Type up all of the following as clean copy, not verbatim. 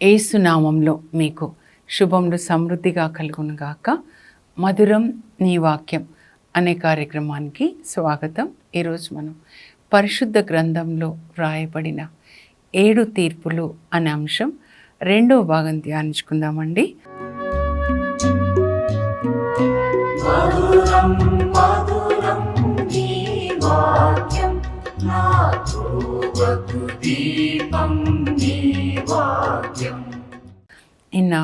యేసునామంలో మీకు శుభములు సమృద్ధిగా కలుగునుగాక. మధురం నీ వాక్యం అనే కార్యక్రమానికి స్వాగతం. ఈరోజు మనం పరిశుద్ధ గ్రంథంలో వ్రాయబడిన 7 తీర్పులు అనే అంశం 2వ భాగం ధ్యానించుకుందామండి. మధురం మధురం నీ వాక్యం నాకు దీపం నీ వాక్యం. నిన్న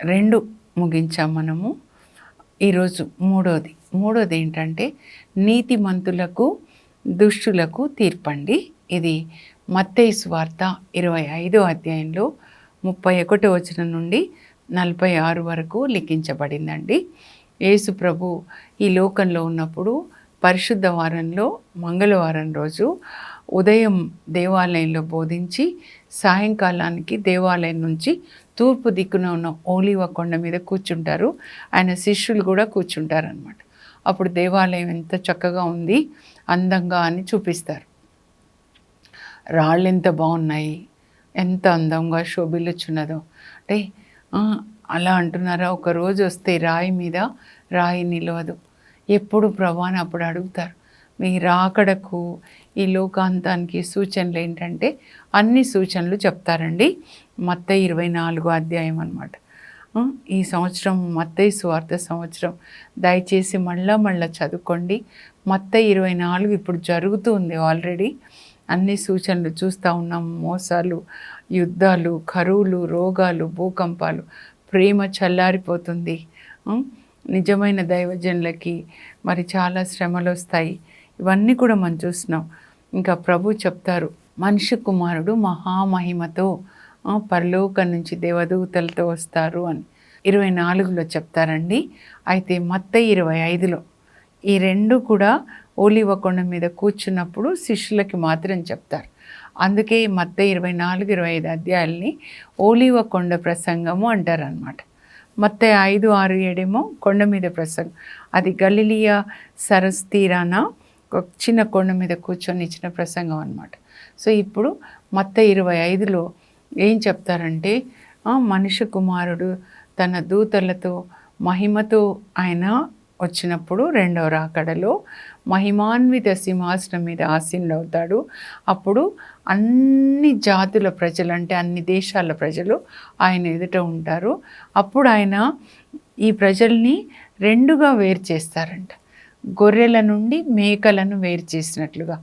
2 ముగించాం మనము. ఈరోజు మూడోది ఏంటంటే నీతిమంతులకు దుష్టులకు తీర్పండి. ఇది మత్తయి సువార్త 25వ అధ్యాయంలో 31వ వచనం నుండి 46 వరకు లిఖించబడిందండి. యేసు ప్రభు ఈ లోకంలో ఉన్నప్పుడు పరిశుద్ధ వారంలో మంగళవారం రోజు ఉదయం దేవాలయంలో బోధించి సాయంకాలానికి దేవాలయం నుంచి తూర్పు దిక్కున ఉన్న ఓలివ కొండ మీద కూర్చుంటారు. ఆయన శిష్యులు కూడా కూర్చుంటారు అన్నమాట. అప్పుడు దేవాలయం ఎంత చక్కగా ఉంది, అందంగా అని చూపిస్తారు. రాళ్ళు ఎంత బాగున్నాయి, ఎంత అందంగా శోభిల్లుచున్నదో. అంటే అలా అంటున్నారా? ఒక రోజు వస్తే రాయి మీద రాయి నిలవదు. ఎప్పుడు ప్రభా అని అప్పుడు అడుగుతారు. మీ రాకడకు ఈ లోకాంతానికి సూచనలు ఏంటంటే అన్ని సూచనలు చెప్తారండి. మత్తయి 24వ అధ్యాయం అన్నమాట. ఈ సంవత్సరం మత్తయి సువార్త సంవత్సరం దయచేసి మళ్ళా చదువుకోండి. మత్తయి 24 ఇప్పుడు జరుగుతుంది ఆల్రెడీ. అన్ని సూచనలు చూస్తూ ఉన్నాం. మోసాలు, యుద్ధాలు, కరువులు, రోగాలు, భూకంపాలు, ప్రేమ చల్లారిపోతుంది. నిజమైన దైవజనులకి మరి చాలా శ్రమలు వస్తాయి. ఇవన్నీ కూడా మనం చూస్తున్నాం. ఇంకా ప్రభు చెప్తారు, మనిషి కుమారుడు మహామహిమతో పరలోకం నుంచి దేవదూతలతో వస్తారు అని 24లో చెప్తారండి. అయితే మత్తయి 25లో ఈ 2 కూడా ఓలివ కొండ మీద కూర్చున్నప్పుడు శిష్యులకి మాత్రం చెప్తారు. అందుకే మత్తయి 24, 25 అధ్యాయాల్ని ఓలివ కొండ ప్రసంగము అంటారు అన్నమాట. మత్తయి 5, 6, 7 కొండ మీద ప్రసంగం. అది గలిలియా సరస్సు తీరాన ఒక చిన్న కొండ మీద కూర్చొని ఇచ్చిన ప్రసంగం అన్నమాట. సో ఇప్పుడు మత్తయి 25లో ఏం చెప్తారంటే మనిషి కుమారుడు తన దూతలతో మహిమతో ఆయన వచ్చినప్పుడు 2వ రాకడలో మహిమాన్విత సింహాసనం మీద ఆసీనుడవుతాడు. అప్పుడు అన్ని జాతుల ప్రజలు, అంటే అన్ని దేశాల ప్రజలు ఆయన ఎదుట ఉంటారు. అప్పుడు ఆయన ఈ ప్రజల్ని 2గా వేరు చేస్తారంట. గొర్రెల నుండి మేకలను వేరు చేసినట్లుగా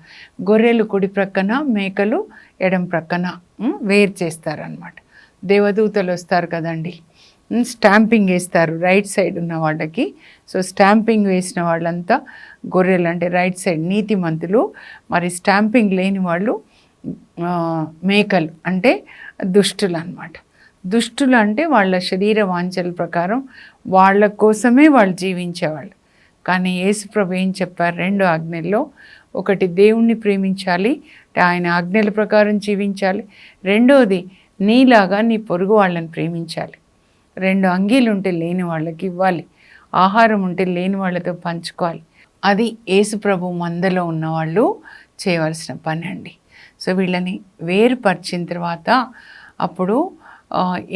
గొర్రెలు కుడి ప్రక్కన, మేకలు ఎడం ప్రక్కన వేరు చేస్తారనమాట. దేవదూతలు వస్తారు కదండి, స్టాంపింగ్ వేస్తారు రైట్ సైడ్ ఉన్న వాళ్ళకి. సో స్టాంపింగ్ వేసిన వాళ్ళంతా గొర్రెలు, అంటే రైట్ సైడ్ నీతిమంతులు. మరి స్టాంపింగ్ లేని వాళ్ళు మేకలు, అంటే దుష్టులు అన్నమాట. దుష్టులు అంటే వాళ్ళ శరీర వాంఛల ప్రకారం వాళ్ళ కోసమే వాళ్ళు జీవించేవాళ్ళు. కానీ యేసుప్రభు ఏం చెప్పారు? 2 ఆజ్ఞల్లో, ఒకటి దేవుణ్ణి ప్రేమించాలి, ఆయన ఆజ్ఞల ప్రకారం జీవించాలి. 2వది నీలాగా నీ పొరుగు వాళ్ళని ప్రేమించాలి. 2 అంగీలు ఉంటే లేని వాళ్ళకి ఇవ్వాలి, ఆహారం ఉంటే లేని వాళ్ళతో పంచుకోవాలి. అది యేసుప్రభు మందలో ఉన్నవాళ్ళు చేయవలసిన పని అండి. సో వీళ్ళని వేరుపరిచిన తర్వాత అప్పుడు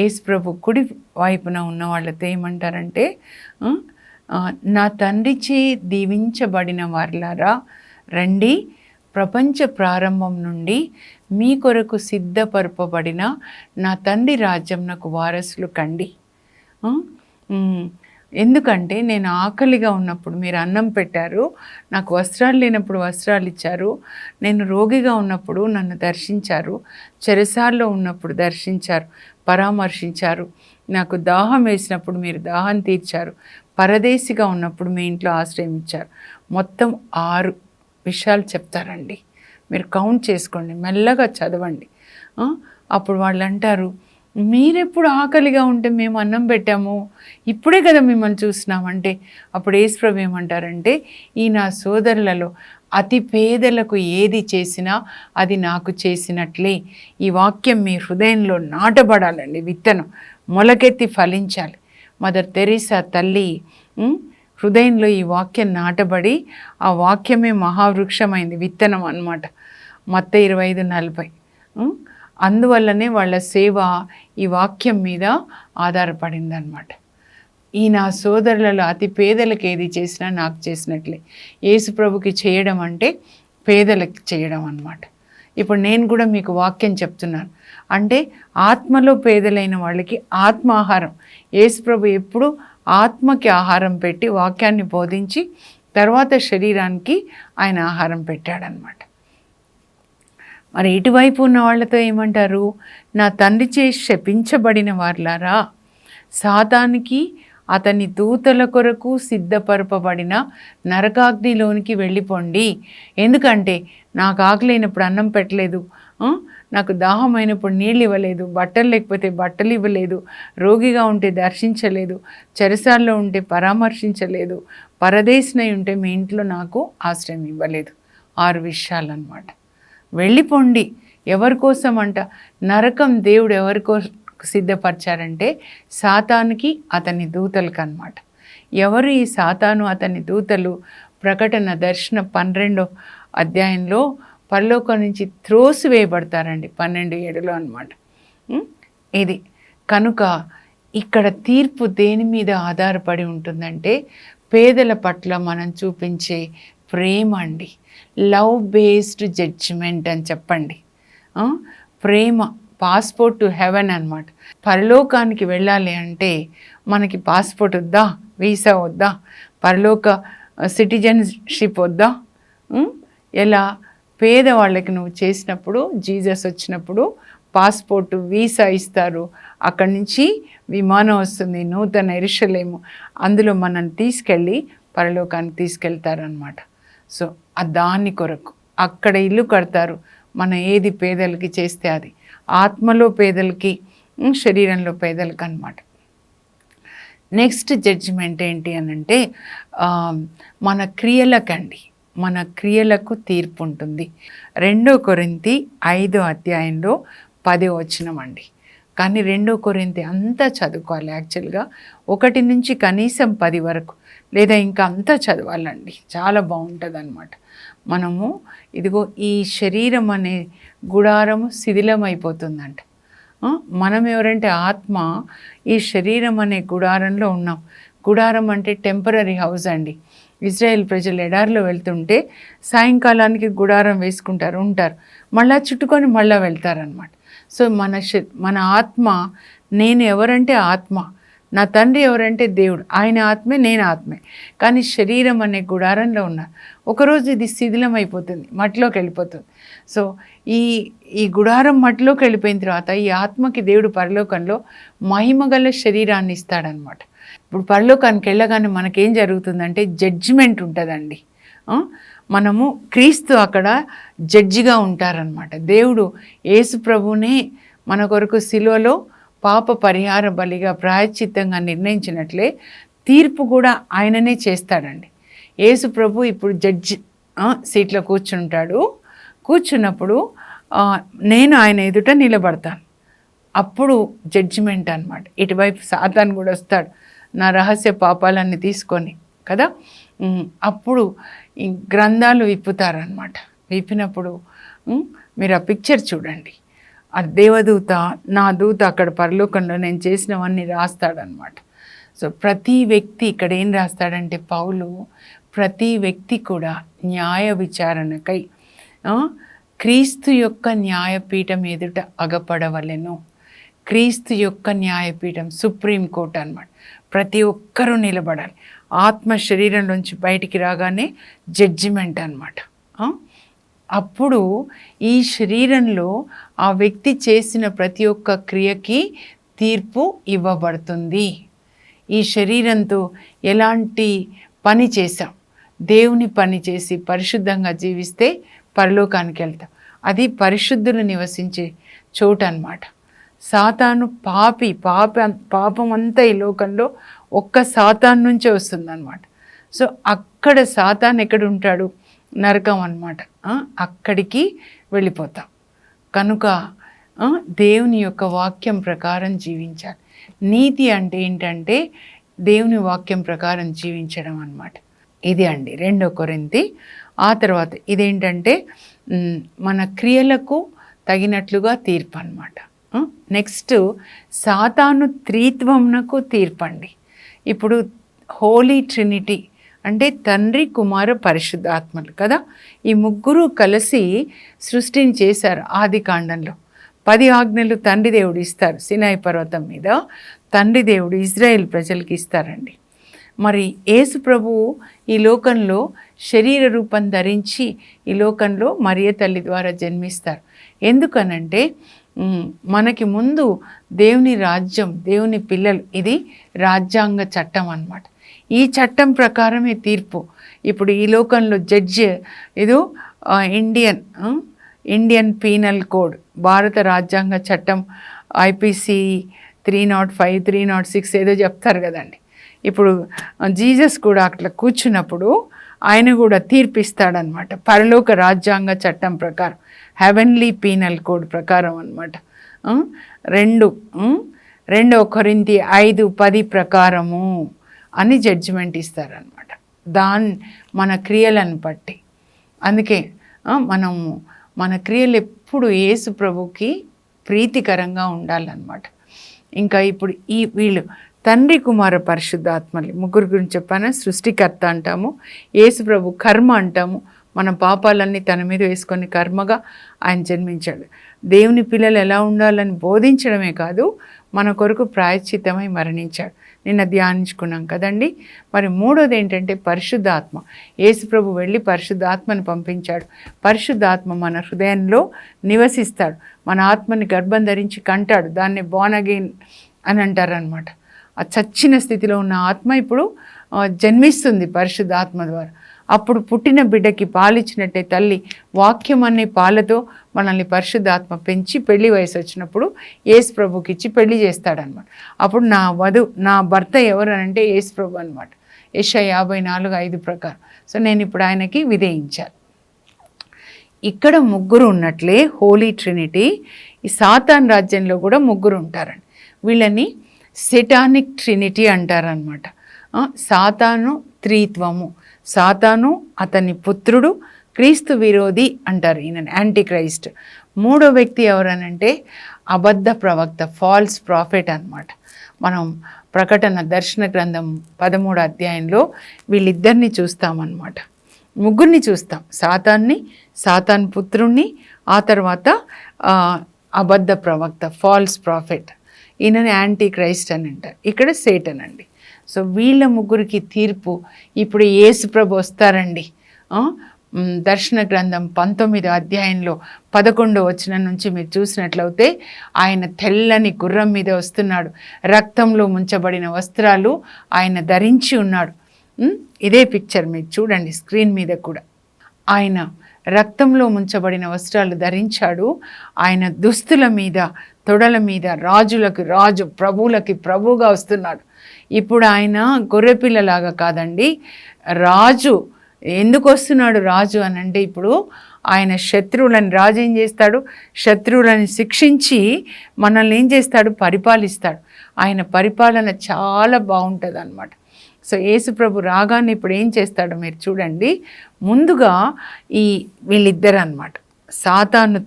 యేసుప్రభు కుడి వైపున ఉన్న వాళ్ళతో ఏమంటారంటే, నా తండ్రిచే దీవించబడిన వారులారా రండి, ప్రపంచ ప్రారంభం నుండి మీ కొరకు సిద్ధపరపబడిన నా తండ్రి రాజ్యంనకు వారసులు కండి. ఎందుకంటే నేను ఆకలిగా ఉన్నప్పుడు మీరు అన్నం పెట్టారు, నాకు వస్త్రాలు లేనప్పుడు వస్త్రాలు ఇచ్చారు, నేను రోగిగా ఉన్నప్పుడు నన్ను దర్శించారు, చెరసాల్లో ఉన్నప్పుడు దర్శించారు, పరామర్శించారు, నాకు దాహం వేసినప్పుడు మీరు దాహం తీర్చారు, పరదేశిగా ఉన్నప్పుడు మీ ఇంట్లో ఆశ్రయం ఇచ్చారు. మొత్తం 6 విషయాలు చెప్తారండి. మీరు కౌంట్ చేసుకోండి, మెల్లగా చదవండి. అప్పుడు వాళ్ళు అంటారు, మీరెప్పుడు ఆకలిగా ఉంటే మేము అన్నం పెట్టాము, ఇప్పుడే కదా మిమ్మల్ని చూసినామంటే అప్పుడు యేసుప్రభు ఏమంటారంటే, ఈ నా సోదరులలో అతి పేదలకు ఏది చేసినా అది నాకు చేసినట్లే. ఈ వాక్యం మీ హృదయంలో నాటబడాలండి, విత్తనం మొలకెత్తి ఫలించాలి. మదర్ తెరీసా తల్లి హృదయంలో ఈ వాక్యం నాటబడి ఆ వాక్యమే మహావృక్షమైంది, విత్తనం అన్నమాట. మత్తయి 25:40. అందువల్లనే వాళ్ళ సేవ ఈ వాక్యం మీద ఆధారపడిందనమాట. ఈ నా సోదరులలో అతి పేదలకు ఏది చేసినా నాకు చేసినట్లే. యేసు ప్రభుకి చేయడం అంటే పేదలకు చేయడం అన్నమాట. ఇప్పుడు నేను కూడా మీకు వాక్యం చెప్తున్నాను. అంటే ఆత్మలో పేదలైన వాళ్ళకి ఆత్మ ఆహారం. యేసు ప్రభు ఎప్పుడు ఆత్మకి ఆహారం పెట్టి వాక్యాన్ని బోధించి తర్వాత శరీరానికి ఆయన ఆహారం పెట్టాడనమాట. మరి ఇటువైపు ఉన్న వాళ్ళతో ఏమంటారు? నా తండ్రి చేసి శపించబడిన వారులారా, సాతానికి అతని దూతల కొరకు సిద్ధపరపబడిన నరకాగ్నిలోనికి వెళ్ళిపోండి. ఎందుకంటే నాకు ఆకలినప్పుడు అన్నం పెట్టలేదు, నాకు దాహమైనప్పుడు నీళ్ళు ఇవ్వలేదు, బట్టలు లేకపోతే బట్టలు ఇవ్వలేదు, రోగిగా ఉంటే దర్శించలేదు, చెరసాల్లో ఉంటే పరామర్శించలేదు, పరదేశినై ఉంటే మీ ఇంట్లో నాకు ఆశ్రయం ఇవ్వలేదు. 6 విషయాలన్నమాట. వెళ్ళిపోండి. ఎవరి కోసం అంట? నరకం దేవుడు ఎవరికోసం సిద్ధపరిచారంటే సాతానుకి అతని దూతలకు అన్నమాట. ఎవరు ఈ సాతాను అతని దూతలు? ప్రకటన దర్శన 12వ అధ్యాయంలో పరలోకం నుంచి త్రోసివేయబడతారండి. 12:7 అన్నమాట. ఇది కనుక ఇక్కడ తీర్పు దేని మీద ఆధారపడి ఉంటుందంటే పేదల పట్ల మనం చూపించే ప్రేమ అండి. లవ్ బేస్డ్ జడ్జిమెంట్ అని చెప్పండి. ప్రేమ పాస్పోర్ట్ టు హెవెన్ అన్నమాట. పరలోకానికి వెళ్ళాలి అంటే మనకి పాస్పోర్ట్ వద్దా, వీసా వద్దా, పరలోక సిటిజన్షిప్ వద్దా? ఎలా? పేదవాళ్ళకి నువ్వు చేసినప్పుడు, జీసస్ వచ్చినప్పుడు పాస్పోర్టు వీసా ఇస్తారు. అక్కడి నుంచి విమానం వస్తుంది, నూతన యెరూషలేము, అందులో మనల్ని తీసుకెళ్ళి పరలోకానికి తీసుకెళ్తారనమాట. సో దాని కొరకు అక్కడ ఇల్లు కడతారు. మనం ఏది పేదలకి చేస్తే అది, ఆత్మలో పేదలకి, శరీరంలో పేదలకి అన్నమాట. నెక్స్ట్ జడ్జిమెంట్ ఏంటి అనంటే మన క్రియలకండి, మన క్రియలకు తీర్పు ఉంటుంది. 2 కొరింథీ 5వ అధ్యాయంలో 10వ వచనం అండి. కానీ 2 కొరింథీ అంతా చదువుకోవాలి. యాక్చువల్గా 1 నుంచి కనీసం 10 వరకు, లేదా ఇంకా అంతా చదవాలండి. చాలా బాగుంటుంది అన్నమాట. మనము ఇదిగో ఈ శరీరం అనే గుడారము శిథిలమైపోతుందంట. మనం ఎవరంటే ఆత్మ ఈ శరీరం అనే గుడారంలో ఉన్నాం. గుడారం అంటే టెంపరరీ హౌస్ అండి. ఇజ్రాయెల్ ప్రజలు ఎడారిలో వెళ్తుంటే సాయంకాలానికి గుడారం వేసుకుంటారు, ఉంటారు, మళ్ళా చుట్టుకొని మళ్ళీ వెళ్తారనమాట. సో మన ఆత్మ, నేను ఎవరంటే ఆత్మ, నా తండ్రి ఎవరంటే దేవుడు, ఆయన ఆత్మే, నేను ఆత్మే. కానీ శరీరం అనే గుడారంలో ఉన్నారు. ఒకరోజు ఇది శిథిలం అయిపోతుంది, మట్టిలోకి వెళ్ళిపోతుంది. సో ఈ గుడారం మట్టిలోకి వెళ్ళిపోయిన తర్వాత ఈ ఆత్మకి దేవుడు పరలోకంలో మహిమగల శరీరాన్ని ఇస్తాడనమాట. ఇప్పుడు పరలోకానికి వెళ్ళగానే మనకేం జరుగుతుందంటే జడ్జిమెంట్ ఉంటుందండి. మనము క్రీస్తు అక్కడ జడ్జిగా ఉంటారనమాట. దేవుడు యేసు ప్రభునే మన కొరకు సిలువలో పాప పరిహార బలిగా ప్రాయశ్చిత్తంగా నిర్ణయించినట్లే తీర్పు కూడా ఆయననే చేస్తాడండి. యేసు ప్రభు ఇప్పుడు జడ్జి సీట్లో కూర్చుంటాడు. కూర్చున్నప్పుడు నేను ఆయన ఎదుట నిలబడతాను. అప్పుడు జడ్జిమెంట్ అన్నమాట. ఇటువైపు సాతాను కూడా వస్తాడు, నా రహస్య పాపాలన్నీ తీసుకొని కదా. అప్పుడు ఈ గ్రంథాలు విప్పుతారనమాట. విప్పినప్పుడు మీరు ఆ పిక్చర్ చూడండి. ఆ దేవదూత, నా దూత అక్కడ పరలోకంలో నేను చేసినవన్నీ రాస్తాడనమాట. సో ప్రతి వ్యక్తి ఇక్కడ ఏం రాస్తాడంటే పౌలు, ప్రతి వ్యక్తి కూడా న్యాయ విచారణకై క్రీస్తు యొక్క న్యాయపీఠం ఎదుట అగపడవలెను. క్రీస్తు యొక్క న్యాయపీఠం సుప్రీం కోర్ట్ అన్నమాట. ప్రతి ఒక్కరూ నిలబడాలి. ఆత్మ శరీరంలోంచి బయటికి రాగానే జడ్జిమెంట్ అన్నమాట. అప్పుడు ఈ శరీరంలో ఆ వ్యక్తి చేసిన ప్రతి ఒక్క క్రియకి తీర్పు ఇవ్వబడుతుంది. ఈ శరీరంతో ఎలాంటి పని చేశాం, దేవుని పని చేసి పరిశుద్ధంగా జీవిస్తే పరలోకానికి వెళ్తాం. అది పరిశుద్ధులు నివసించే చోటు అన్నమాట. సాతాను పాపం అంతా ఈ లోకంలో ఒక్క సాతాను నుంచే వస్తుందన్నమాట. సో అక్కడ సాతాను ఎక్కడ ఉంటాడు? నరకం అన్నమాట. అక్కడికి వెళ్ళిపోతాం. కనుక దేవుని యొక్క వాక్యం ప్రకారం జీవించాలి. నీతి అంటే ఏంటంటే దేవుని వాక్యం ప్రకారం జీవించడం అన్నమాట. ఇది అండి 2 కొరింథీ. ఆ తర్వాత ఇదేంటంటే మన క్రియలకు తగినట్లుగా తీర్పు అన్నమాట. నెక్స్ట్ సాతాను త్రిత్వమునకు తీర్పండి. ఇప్పుడు హోలీ ట్రినిటీ అంటే తండ్రి, కుమార, పరిశుద్ధాత్మలు కదా, ఈ ముగ్గురు కలిసి సృష్టిని చేశారు. ఆది కాండంలో 10 ఆజ్ఞలు తండ్రి దేవుడు ఇస్తారు. సినాయి పర్వతం మీద తండ్రి దేవుడు ఇజ్రాయెల్ ప్రజలకి ఇస్తారండి. మరి యేసు ప్రభువు ఈ లోకంలో శరీర రూపం ధరించి ఈ లోకంలో మరియ తల్లి ద్వారా జన్మిస్తారు. ఎందుకనంటే మనకి ముందు దేవుని రాజ్యం, దేవుని పిల్లలు, ఇది రాజ్యాంగ చట్టం అన్నమాట. ఈ చట్టం ప్రకారమే తీర్పు. ఇప్పుడు ఈ లోకంలో జడ్జి ఏదో ఇండియన్ పీనల్ కోడ్, భారత రాజ్యాంగ చట్టం IPC 305, 306 ఏదో చెప్తారు కదండి. ఇప్పుడు జీసస్ కూడా అట్లా కూర్చున్నప్పుడు ఆయన కూడా తీర్పిస్తాడనమాట. పరలోక రాజ్యాంగ చట్టం ప్రకారం, హెవెన్లీ పీనల్ కోడ్ ప్రకారం అనమాట. 2 కొరింథీ 5:10 ప్రకారము అని జడ్జిమెంట్ ఇస్తారనమాట. మన క్రియలను బట్టి. అందుకే మనము మన క్రియలు ఎప్పుడు యేసు ప్రభుకి ప్రీతికరంగా ఉండాలన్నమాట. ఇంకా ఇప్పుడు వీళ్ళు తండ్రి, కుమార, పరిశుద్ధాత్మలు ముగ్గురు గురించి చెప్పాను. సృష్టికర్త అంటాము, యేసు ప్రభు కర్మ అంటాము. మన పాపాలన్నీ తన మీద వేసుకొని కర్మగా ఆయన జన్మించాడు. దేవుని పిల్లలు ఎలా ఉండాలని బోధించడమే కాదు, మన కొరకు ప్రాయశ్చిత్తమై మరణించాడు. నిన్న ధ్యానించుకున్నాం కదండి. మరి మూడోది ఏంటంటే పరిశుద్ధాత్మ. యేసు ప్రభు వెళ్ళి పరిశుద్ధాత్మని పంపించాడు. పరిశుద్ధాత్మ మన హృదయంలో నివసిస్తాడు. మన ఆత్మని గర్భం ధరించి కంటాడు. దాన్ని బోర్న్ అగైన్ అని అంటారనమాట. ఆ చచ్చిన స్థితిలో ఉన్న ఆత్మ ఇప్పుడు జన్మిస్తుంది పరిశుద్ధాత్మ ద్వారా. అప్పుడు పుట్టిన బిడ్డకి పాలిచ్చినట్టే తల్లి వాక్యం అనే పాలతో మనల్ని పరిశుద్ధాత్మ పెంచి పెళ్లి వయసు వచ్చినప్పుడు యేసు ప్రభుకి ఇచ్చి పెళ్లి చేస్తాడనమాట. అప్పుడు నా భర్త ఎవరు అంటే యేసు ప్రభు అనమాట. యెషయా 54:5 ప్రకారం. సో నేను ఇప్పుడు ఆయనకి విధేయించాలి. ఇక్కడ ముగ్గురు ఉన్నట్లే హోలీ ట్రినిటీ ఈ సాతాన్ రాజ్యంలో కూడా ముగ్గురు ఉంటారండి. వీళ్ళని సెటానిక్ ట్రినిటీ అంటారనమాట. సాతాను త్రిత్వము. సాతాను అతని పుత్రుడు, క్రీస్తు విరోధి అంటారు, ఈయన యాంటీ క్రైస్ట్. మూడో వ్యక్తి ఎవరనంటే అబద్ధ ప్రవక్త, ఫాల్స్ ప్రాఫెట్ అన్నమాట. మనం ప్రకటన దర్శన గ్రంథం 13వ అధ్యాయంలో వీళ్ళిద్దరిని చూస్తామన్నమాట. ముగ్గురిని చూస్తాం, సాతాన్ని, సాతాన్ పుత్రుణ్ణి, ఆ తర్వాత అబద్ధ ప్రవక్త, ఫాల్స్ ప్రాఫెట్, ఈయనని యాంటీ క్రైస్ట్ అని అంటారు. ఇక్కడ సేటన్ అండి. సో వీళ్ళ ముగ్గురికి తీర్పు ఇప్పుడు యేసు ప్రభు వస్తారండి. దర్శన గ్రంథం 19వ అధ్యాయంలో 11వ వచనం నుంచి మీరు చూసినట్లయితే ఆయన తెల్లని గుర్రం మీద వస్తున్నాడు. రక్తంలో ముంచబడిన వస్త్రాలు ఆయన ధరించి ఉన్నాడు. ఇదే పిక్చర్ మీరు చూడండి స్క్రీన్ మీద కూడా. ఆయన రక్తంలో ముంచబడిన వస్త్రాలు ధరించాడు. ఆయన దుస్తుల మీద, తొడల మీద రాజులకు రాజు, ప్రభువులకి ప్రభువుగా వస్తున్నాడు. ఇప్పుడు ఆయన గొర్రెపిల్లలాగా కాదండి, రాజు. ఎందుకు వస్తున్నాడు రాజు అని అంటే, ఇప్పుడు ఆయన శత్రువులని, రాజు ఏం చేస్తాడు, శత్రువులని శిక్షించి మనల్ని ఏం చేస్తాడు, పరిపాలిస్తాడు. ఆయన పరిపాలన చాలా బాగుంటుంది అన్నమాట. సో యేసుప్రభు రాగానే ఇప్పుడు ఏం చేస్తాడో మీరు చూడండి. ముందుగా వీళ్ళిద్దరు అన్నమాట, సాతాను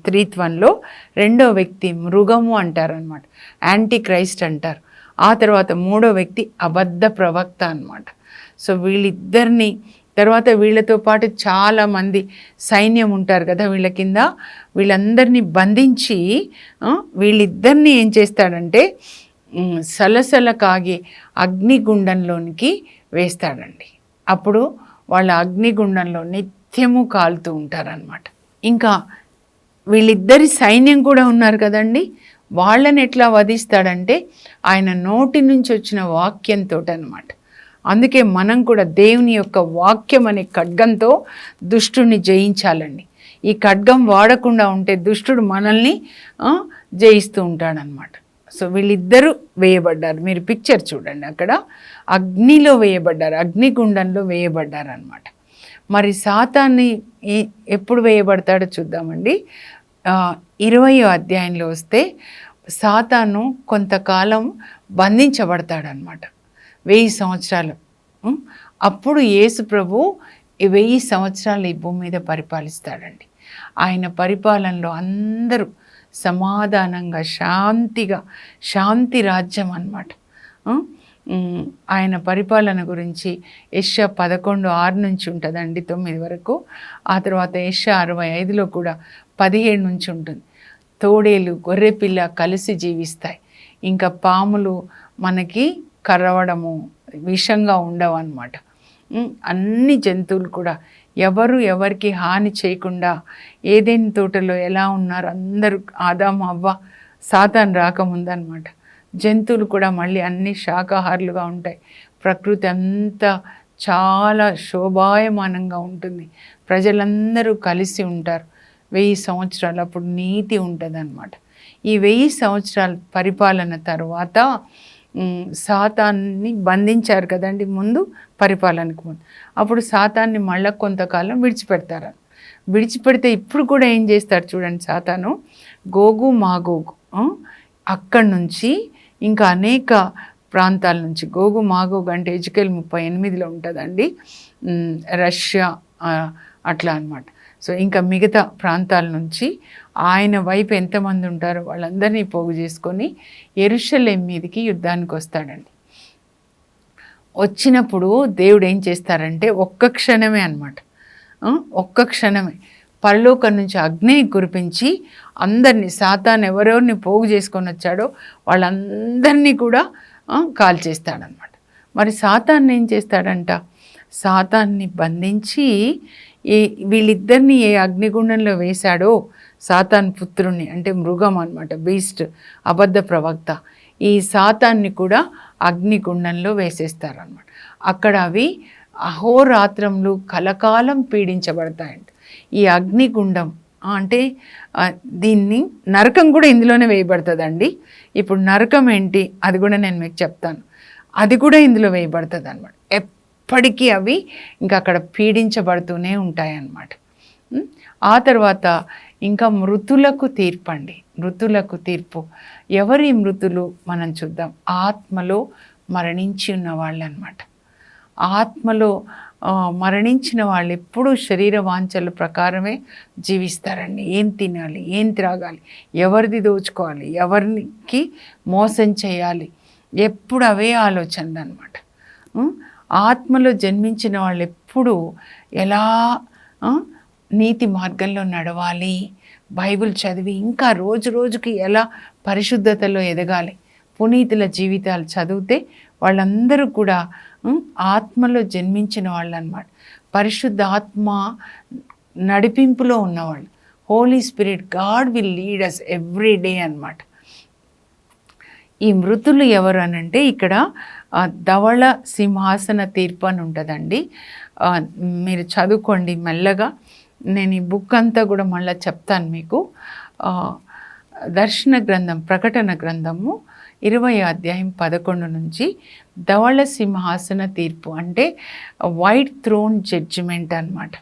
త్రిత్వంలో రెండో వ్యక్తి మృగము అంటారనమాట, యాంటీ క్రైస్ట్ అంటారు. ఆ తర్వాత మూడో వ్యక్తి అబద్ధ ప్రవక్త అన్నమాట. సో వీళ్ళిద్దరిని, తర్వాత వీళ్ళతో పాటు చాలామంది సైన్యం ఉంటారు కదా వీళ్ళ కింద, వీళ్ళందరినీ బంధించి వీళ్ళిద్దరిని ఏం చేస్తాడంటే సలసల కాగే అగ్నిగుండంలోనికి వేస్తాడండి. అప్పుడు వాళ్ళ అగ్నిగుండంలో నిత్యము కాలుతూ ఉంటారనమాట. ఇంకా వీళ్ళిద్దరి సైన్యం కూడా ఉన్నారు కదండి, వాళ్ళని ఎట్లా వధిస్తాడంటే ఆయన నోటి నుంచి వచ్చిన వాక్యంతో అనమాట. అందుకే మనం కూడా దేవుని యొక్క వాక్యం అనే ఖడ్గంతో దుష్టుడిని జయించాలండి. ఈ ఖడ్గం వాడకుండా ఉంటే దుష్టుడు మనల్ని జయిస్తూ ఉంటాడనమాట. సో వీళ్ళిద్దరూ వేయబడ్డారు. మీరు పిక్చర్ చూడండి, అక్కడ అగ్నిలో వేయబడ్డారు, అగ్నిగుండంలో వేయబడ్డారు అనమాట. మరి సాతాన్ని ఎప్పుడు వేయబడతాడో చూద్దామండి. 20వ అధ్యాయంలో వస్తే సాతాను కొంతకాలం బంధించబడతాడనమాట, 1000 సంవత్సరాలు. అప్పుడు యేసు ప్రభు ఈ 1000 సంవత్సరాలు ఈ భూమి మీద పరిపాలిస్తాడండి. ఆయన పరిపాలనలో అందరూ సమాధానంగా శాంతిగా, శాంతి రాజ్యం అన్నమాట. ఆయన పరిపాలన గురించి యెషయా 11:6 నుంచి ఉంటుందండి 9 వరకు. ఆ తర్వాత యెషయా 65లో కూడా 17 నుంచి ఉంటుంది. తోడేలు గొర్రెపిల్ల కలిసి జీవిస్తాయి, ఇంకా పాములు మనకి కరవడము విషంగా ఉండవు అన్నమాట. అన్ని జంతువులు కూడా ఎవరు ఎవరికి హాని చేయకుండా ఏదైనా తోటలో ఎలా ఉన్నారు అందరూ, ఆదాము అవ్వ సాతాను రాకముందనమాట. జంతువులు కూడా మళ్ళీ అన్ని శాకాహారులుగా ఉంటాయి. ప్రకృతి అంతా చాలా శోభాయమానంగా ఉంటుంది. ప్రజలందరూ కలిసి ఉంటారు 1000 సంవత్సరాలు. అప్పుడు నీతి ఉంటుంది అన్నమాట. ఈ 1000 సంవత్సరాల పరిపాలన తర్వాత సాతాన్ని బంధించారు కదండి ముందు, పరిపాలనకు ముందు. అప్పుడు సాతాన్ని మళ్ళీ కొంతకాలం విడిచిపెడతారు. విడిచిపెడితే ఇప్పుడు కూడా ఏం చేస్తారు చూడండి, సాతాను గోగు మాగోగు అక్కడి నుంచి ఇంకా అనేక ప్రాంతాల నుంచి, గోగు మాగోగు అంటే ఎజెకియెల్ 38లో ఉంటుందండి, రష్యా అట్లా అన్నమాట. సో ఇంకా మిగతా ప్రాంతాల నుంచి ఆయన వైపు ఎంతమంది ఉంటారో వాళ్ళందరినీ పోగు చేసుకొని యెరూషలేం మీదకి యుద్ధానికి వస్తాడండి. వచ్చినప్పుడు దేవుడు ఏం చేస్తారంటే ఒక్క క్షణమే అన్నమాట, ఒక్క క్షణమే పరలోకం నుంచి అగ్ని కురిపించి అందరినీ, సాతాను ఎవరెవరిని పోగు చేసుకొని వచ్చాడో వాళ్ళందరినీ కూడా కాల్చేస్తాడనమాట. మరి సాతాన్ని ఏం చేస్తాడంట, సాతాన్ని బంధించి వీళ్ళిద్దరిని ఏ అగ్నిగుండంలో వేశాడో, సాతాన్ పుత్రుణ్ణి అంటే మృగం అన్నమాట, బీస్ట్, అబద్ధ ప్రవక్త, ఈ సాతాన్ని కూడా అగ్నిగుండంలో వేసేస్తారన్నమాట. అక్కడ అవి అహోరాత్రములు కలకాలం పీడించబడతాయంట. ఈ అగ్నిగుండం అంటే దీన్ని నరకం కూడా ఇందులోనే వేయబడుతుందండి. ఇప్పుడు నరకం ఏంటి అది కూడా నేను మీకు చెప్తాను. అది కూడా ఇందులో వేయబడుతుంది అన్నమాట. ఎప్పటికీ అవి ఇంకా అక్కడ పీడించబడుతూనే ఉంటాయన్నమాట. ఆ తర్వాత ఇంకా మృతులకు తీర్పు అండి. మృతులకు తీర్పు. ఎవరి మృతులు మనం చూద్దాం. ఆత్మలో మరణించి ఉన్న వాళ్ళు అన్నమాట. ఆత్మలో మరణించిన వాళ్ళు ఎప్పుడూ శరీర వాంఛల ప్రకారమే జీవిస్తారండి. ఏం తినాలి, ఏం త్రాగాలి, ఎవరిది దోచుకోవాలి, ఎవరికి మోసం చేయాలి, ఎప్పుడు అవే ఆలోచనలు అన్నమాట. ఆత్మలో జన్మించిన వాళ్ళు ఎప్పుడు ఎలా నీతి మార్గంలో నడవాలి, బైబిల్ చదివి ఇంకా రోజు రోజుకి ఎలా పరిశుద్ధతలో ఎదగాలి, పునీతుల జీవితాలు చదివితే వాళ్ళందరూ కూడా ఆత్మలో జన్మించిన వాళ్ళు అన్నమాట. పరిశుద్ధ ఆత్మ నడిపింపులో ఉన్నవాళ్ళు. Holy spirit, God will lead us every day అన్నమాట. ఈ మృతులు ఎవరు అనంటే ఇక్కడ ధవళ సింహాసన తీర్పు అని ఉంటుందండి. మీరు చదువుకోండి మెల్లగా. నేను ఈ బుక్ అంతా కూడా మళ్ళీ చెప్తాను మీకు. దర్శన గ్రంథం, ప్రకటన గ్రంథము 20వ అధ్యాయం 11 నుంచి ధవళ సింహాసన తీర్పు అంటే వైట్ థ్రోన్ జడ్జిమెంట్ అన్నమాట.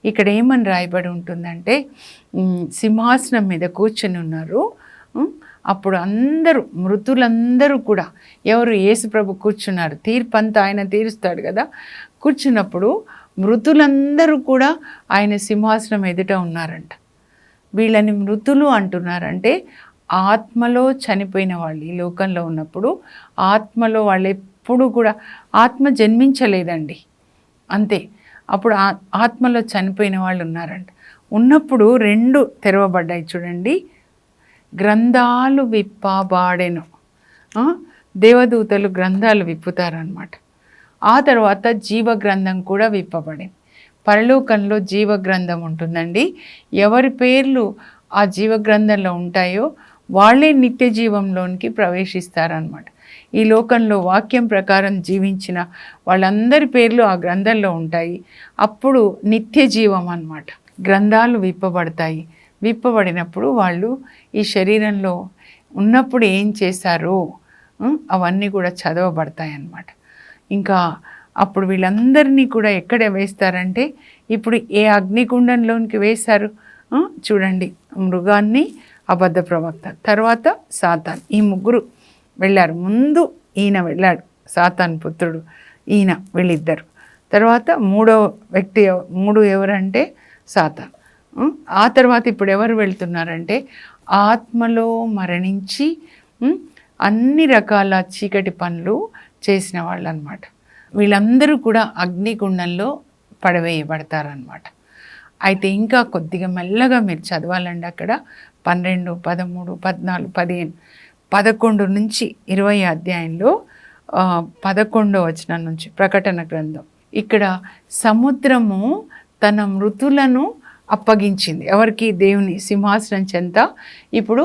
ఇక్కడ ఏమని రాయబడి ఉంటుందంటే సింహాసనం మీద కూర్చొని ఉన్నారు. అప్పుడు అందరూ, మృతులందరూ కూడా, ఎవరు యేసు ప్రభు కూర్చున్నారు, తీర్పు అంతా ఆయన తీరుస్తాడు కదా. కూర్చున్నప్పుడు మృతులందరూ కూడా ఆయన సింహాసనం ఎదుట ఉన్నారంట. వీళ్ళని మృతులు అంటున్నారంటే ఆత్మలో చనిపోయిన వాళ్ళు. ఈ లోకంలో ఉన్నప్పుడు ఆత్మలో వాళ్ళు ఎప్పుడు కూడా, ఆత్మ జన్మించలేదండి అంతే. అప్పుడు ఆత్మలో చనిపోయిన వాళ్ళు ఉన్నారంట. ఉన్నప్పుడు 2 తెరవబడ్డాయి చూడండి. గ్రంథాలు విప్పబడెను. దేవదూతలు గ్రంథాలు విప్పుతారనమాట. ఆ తర్వాత జీవ గ్రంథం కూడా విప్పబడింది. పరలోకంలో జీవ గ్రంథం ఉంటుందండి. ఎవరి పేర్లు ఆ జీవ గ్రంథంలో ఉంటాయో వాళ్ళే నిత్య జీవంలోనికి ప్రవేశిస్తారనమాట. ఈ లోకంలో వాక్యం ప్రకారం జీవించిన వాళ్ళందరి పేర్లు ఆ గ్రంథంలో ఉంటాయి. అప్పుడు నిత్య జీవం అన్నమాట. గ్రంథాలు విప్పబడతాయి. విప్పబడినప్పుడు వాళ్ళు ఈ శరీరంలో ఉన్నప్పుడు ఏం చేశారో అవన్నీ కూడా చదవబడతాయి అన్నమాట. ఇంకా అప్పుడు వీళ్ళందరినీ కూడా ఎక్కడ వేస్తారంటే, ఇప్పుడు ఏ అగ్నిగుండంలోనికి వేశారు చూడండి. మృగాన్ని, అబద్ధ ప్రవక్త, తర్వాత సాతాన్, ఈ ముగ్గురు వెళ్ళారు. ముందు ఈయన వెళ్ళాడు, సాతాన్ పుత్రుడు ఈయన, వీళ్ళిద్దరు. తర్వాత మూడో వ్యక్తి మూడు ఎవరంటే సాతాను. ఆ తర్వాత ఇప్పుడు ఎవరు వెళ్తున్నారంటే ఆత్మలో మరణించి అన్ని రకాల చీకటి పనులు చేసిన వాళ్ళు అనమాట. వీళ్ళందరూ కూడా అగ్నిగుండంలో పడవేయబడతారనమాట. అయితే ఇంకా కొద్దిగా మెల్లగా మీరు చదవాలండి. అక్కడ 12, 13, 14, 15, 11 నుంచి 20 అధ్యాయంలో 11వ వచనం నుంచి ప్రకటన గ్రంథం. ఇక్కడ సముద్రము తన మృతులను అప్పగించింది ఎవరికి? దేవుని సింహాసనం చెంత. ఇప్పుడు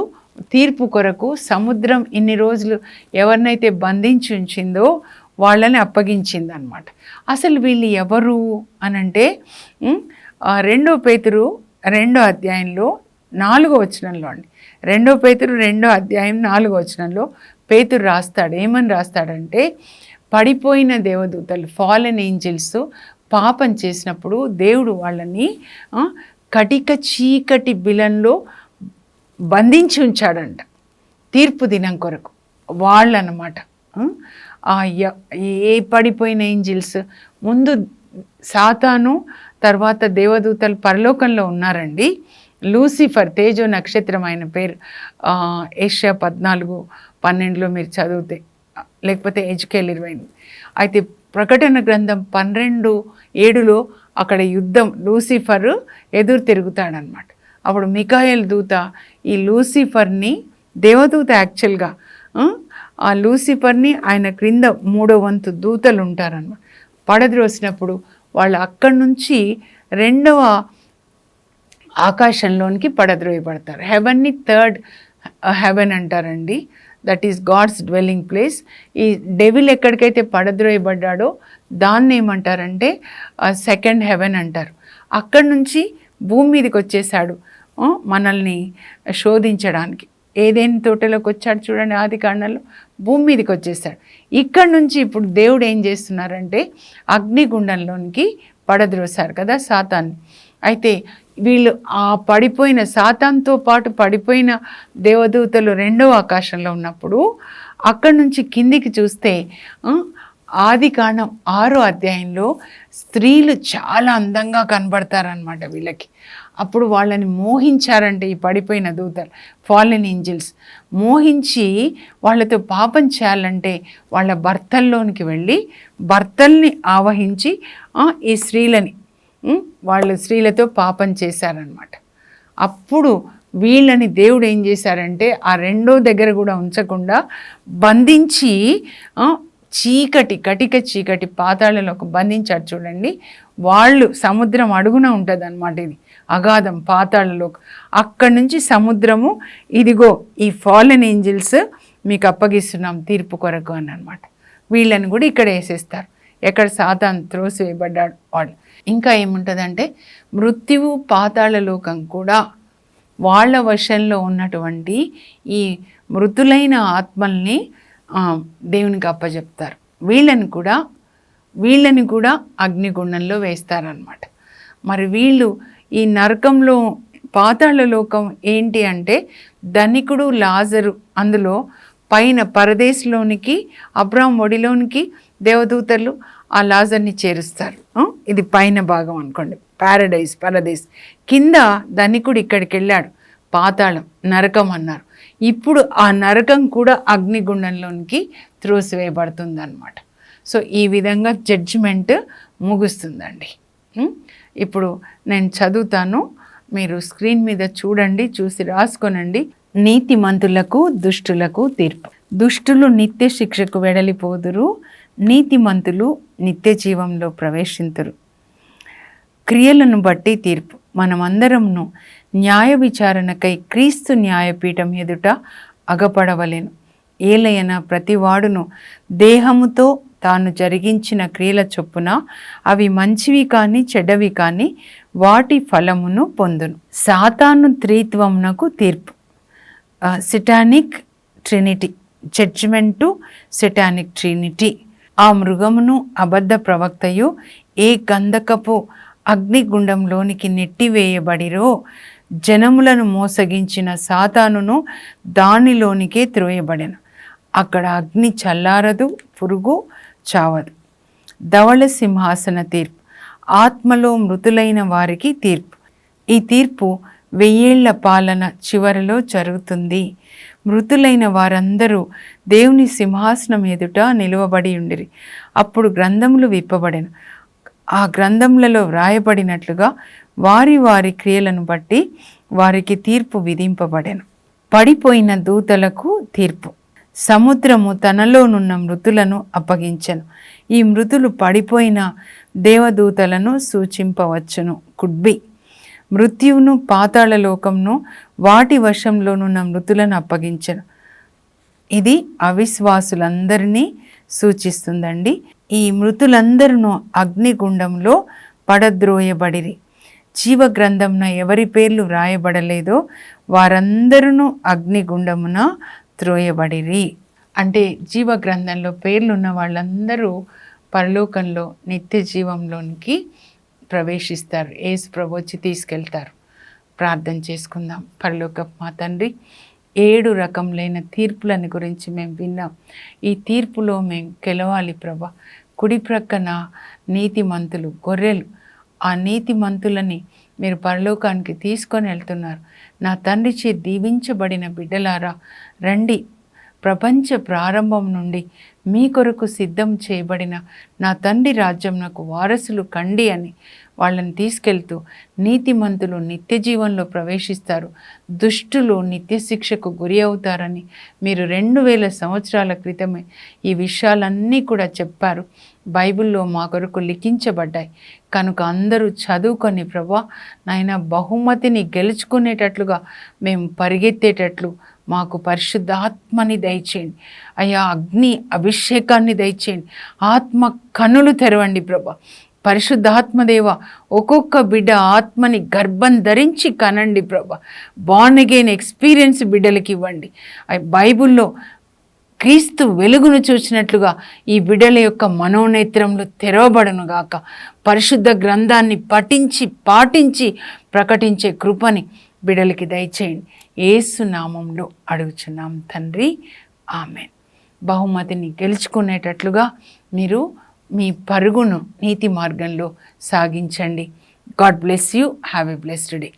తీర్పు కొరకు సముద్రం ఇన్ని రోజులు ఎవరినైతే బంధించి ఉంచిందో వాళ్ళని అప్పగించింది అనమాట. అసలు వీళ్ళు ఎవరు అనంటే 2 పేతురు 2వ అధ్యాయంలో 4వ వచనంలో అండి. 2 పేతురు 2వ అధ్యాయం 4వ వచనంలో పేతురు రాస్తాడు. ఏమని రాస్తాడంటే, పడిపోయిన దేవదూతలు ఫాలెన్ ఏంజల్స్ పాపం చేసినప్పుడు దేవుడు వాళ్ళని కటిక చీకటి బిలంలో బంధించి ఉంచాడంట తీర్పు దినం కొరకు. వాళ్ళనమాట ఏ పడిపోయిన ఏంజిల్స్ ముందు సాతాను, తర్వాత దేవదూతలు పరలోకంలో ఉన్నారండి. లూసిఫర్ తేజో నక్షత్రం ఆయన పేరు. ఏషియా 14:12 మీరు చదివితే, లేకపోతే ఎజ్కేల్ 28. అయితే ప్రకటన గ్రంథం 12:7 అక్కడ యుద్ధం, లూసిఫర్ ఎదురు తిరుగుతాడనమాట. అప్పుడు మికాయేల్ దూత ఈ లూసిఫర్ని, దేవదూత యాక్చువల్గా ఆ లూసిఫర్ని ఆయన క్రింద 3వ వంతు దూతలు ఉంటారన్నమాట. పడద్రోసినప్పుడు వాళ్ళు అక్కడి నుంచి 2వ ఆకాశంలోనికి పడద్రోయబడతారు. హెవెన్ని 3rd హెవెన్ అంటారండి. That is God's dwelling place. ఈ డెవిల్ ఎక్కడికైతే పడద్రోయబడ్డాడో దాన్ని ఏమంటారంటే 2nd హెవెన్ అంటారు. అక్కడి నుంచి భూమి మీదకి వచ్చేసాడు మనల్ని శోధించడానికి. ఏదైనా తోటలోకి వచ్చాడు చూడండి, ఆది కాండంలో భూమి మీదకి వచ్చేసాడు. ఇక్కడ నుంచి ఇప్పుడు దేవుడు ఏం చేస్తున్నారంటే అగ్నిగుండంలోనికి పడద్రోసారు కదా సాతాన్ని. అయితే వీళ్ళు ఆ పడిపోయిన సాతాన్తో పాటు పడిపోయిన దేవదూతలు 2వ ఆకాశంలో ఉన్నప్పుడు అక్కడి నుంచి కిందికి చూస్తే ఆది కాండం 6వ అధ్యాయంలో స్త్రీలు చాలా అందంగా కనబడతారనమాట వీళ్ళకి. అప్పుడు వాళ్ళని మోహించారంటే ఈ పడిపోయిన దూతలు, ఫాలెన్ ఏంజల్స్ మోహించి వాళ్ళతో పాపం చేయాలంటే వాళ్ళ భర్తల్లోనికి వెళ్ళి భర్తల్ని ఆవహించి ఈ స్త్రీలని వాళ్ళు స్త్రీలతో పాపం చేశారనమాట. అప్పుడు వీళ్ళని దేవుడు ఏం చేశారంటే ఆ 2వ దగ్గర కూడా ఉంచకుండా బంధించి కటిక చీకటి పాతాళలోకి బంధించారు చూడండి. వాళ్ళు సముద్రం అడుగున ఉంటుంది అన్నమాట. ఇది అగాధం, పాతాళలోకి. అక్కడి నుంచి సముద్రము ఇదిగో ఈ ఫాలెన్ ఏంజల్స్ మీకు అప్పగిస్తున్నాం తీర్పు కొరకు అని అనమాట. వీళ్ళని కూడా ఇక్కడ వేసేస్తారు. ఎక్కడ సాతాన్ త్రోసివేయబడ్డాడు వాళ్ళు. ఇంకా ఏముంటుందంటే మృత్యువు పాతాళలోకం కూడా వాళ్ళ వశంలో ఉన్నటువంటి ఈ మృతులైన ఆత్మల్ని దేవునికి అప్పచెప్తారు. వీళ్ళని కూడా అగ్నిగుండంలో వేస్తారనమాట. మరి వీళ్ళు ఈ నరకంలో పాతాళలోకం ఏంటి అంటే ధనికుడు లాజరు అందులో పైన పరదేశంలోనికి అబ్రాహాం ఒడిలోనికి దేవదూతలు ఆ లాజర్ని చేరుస్తారు. ఇది పైన భాగం అనుకోండి, పరదేశ్. కింద ధనికుడు ఇక్కడికి వెళ్ళాడు, పాతాళం నరకం అన్నారు. ఇప్పుడు ఆ నరకం కూడా అగ్నిగుండంలోనికి త్రోసివేయబడుతుంది అన్నమాట. సో ఈ విధంగా జడ్జిమెంట్ ముగుస్తుందండి. ఇప్పుడు నేను చదువుతాను, మీరు స్క్రీన్ మీద చూడండి, చూసి రాసుకోనండి. నీతిమంతులకు దుష్టులకు తీర్పు. దుష్టులు నిత్య శిక్షకు వెడలిపోదురు, నీతిమంతులు నిత్య జీవంలో ప్రవేశింతురు. క్రియలను బట్టి తీర్పు. మనమందరమును న్యాయ విచారణకై క్రీస్తు న్యాయపీఠం ఎదుట అగపడవలెను. ఏలయన ప్రతివాడును దేహముతో తాను జరిగించిన క్రియల చొప్పున అవి మంచివి కానీ చెడ్డవి కానీ వాటి ఫలమును పొందును. సాతాను త్రిత్వమునకు తీర్పు. సిటానిక్ ట్రినిటీ, జడ్జిమెంటు సిటానిక్ ట్రినిటీ. ఆ మృగమును అబద్ధ ప్రవక్తయు ఏ గంధకపు అగ్నిగుండంలోనికి నెట్టివేయబడిరో జనములను మోసగించిన సాతానును దానిలోనికే త్రోయబడెను. అక్కడ అగ్ని చల్లారదు, పురుగు చావదు. ధవళ సింహాసన తీర్పు, ఆత్మలో మృతులైన వారికి తీర్పు. ఈ తీర్పు 1000 ఏళ్ల పాలన చివరిలో జరుగుతుంది. మృతులైన వారందరూ దేవుని సింహాసనం ఎదుట నిలువబడి ఉండిరి. అప్పుడు గ్రంథములు విప్పబడెను. ఆ గ్రంథములలో వ్రాయబడినట్లుగా వారి వారి క్రియలను బట్టి వారికి తీర్పు విధింపబడెను. పడిపోయిన దూతలకు తీర్పు. సముద్రము తనలోనున్న మృతులను అప్పగించెను. ఈ మృతులు పడిపోయిన దేవదూతలను సూచింపవచ్చును. కుడ్బి. మృత్యువును పాతాళ లోకంను వాటి వశంలోనున్న మృతులను అప్పగించెను. ఇది అవిశ్వాసులందరినీ సూచిస్తుందండి. ఈ మృతులందరూ అగ్నిగుండంలో పడద్రోయబడిరి. జీవ గ్రంథమున ఎవరి పేర్లు వ్రాయబడలేదో వారందరూ అగ్నిగుండమున త్రోయబడిరి. అంటే జీవ గ్రంథంలో పేర్లున్న వాళ్ళందరూ పరలోకంలో నిత్య జీవంలోనికి ప్రవేశిస్తారు. యేసు ప్రభు వచ్చి తీసుకెళ్తారు. ప్రార్థన చేసుకుందాం. పరలోకపు మా తండ్రి, 7 రకములైన తీర్పులని గురించి మేము విన్నాం. ఈ తీర్పులో మేము గెలవాలి ప్రభా. కుడి ప్రక్కన నీతిమంతులు, గొర్రెలు. ఆ నీతిమంతులని మీరు పరలోకానికి తీసుకొని వెళ్తున్నారు. నా తండ్రి చే దీవించబడిన బిడ్డలారా రండి, ప్రపంచ ప్రారంభం నుండి మీ కొరకు సిద్ధం చేయబడిన నా తండ్రి రాజ్యంనకు వారసులు కండి అని వాళ్ళని తీసుకెళ్తూ, నీతిమంతులు నిత్య జీవంలో ప్రవేశిస్తారు, దుష్టులు నిత్య శిక్షకు గురి అవుతారని మీరు 2000 సంవత్సరాల క్రితమే ఈ విషయాలన్నీ కూడా చెప్పారు. బైబిల్లో మా కొరకు లిఖించబడ్డాయి. కనుక అందరూ చదువుకొని ప్రభా నాయన బహుమతిని గెలుచుకునేటట్లుగా మేము పరిగెత్తేటట్లు మాకు పరిశుద్ధాత్మని దయచేయండి అయ్యా. అగ్ని అభిషేకాన్ని దయచేయండి. ఆత్మ కన్నులు తెరవండి ప్రభా. పరిశుద్ధాత్మదేవ, ఒక్కొక్క బిడ్డ ఆత్మని గర్భం ధరించి కనండి ప్రభా. బార్న్ అగైన్ ఎక్స్పీరియన్స్ బిడ్డలకి ఇవ్వండి. బైబిల్లో క్రీస్తు వెలుగును చూసినట్లుగా ఈ బిడ్డల యొక్క మనోనేత్రంలో తెరవబడును గాక. పరిశుద్ధ గ్రంథాన్ని పఠించి పాటించి ప్రకటించే కృపని బిడ్డలకి దయచేయండి. యేసు నామంలో అడుగుచున్నాం తండ్రి, ఆమెన్. బహుమతిని గెలుచుకునేటట్లుగా మీరు మీ పరుగును నీతి మార్గంలో సాగించండి. God bless you. Have a blessed day.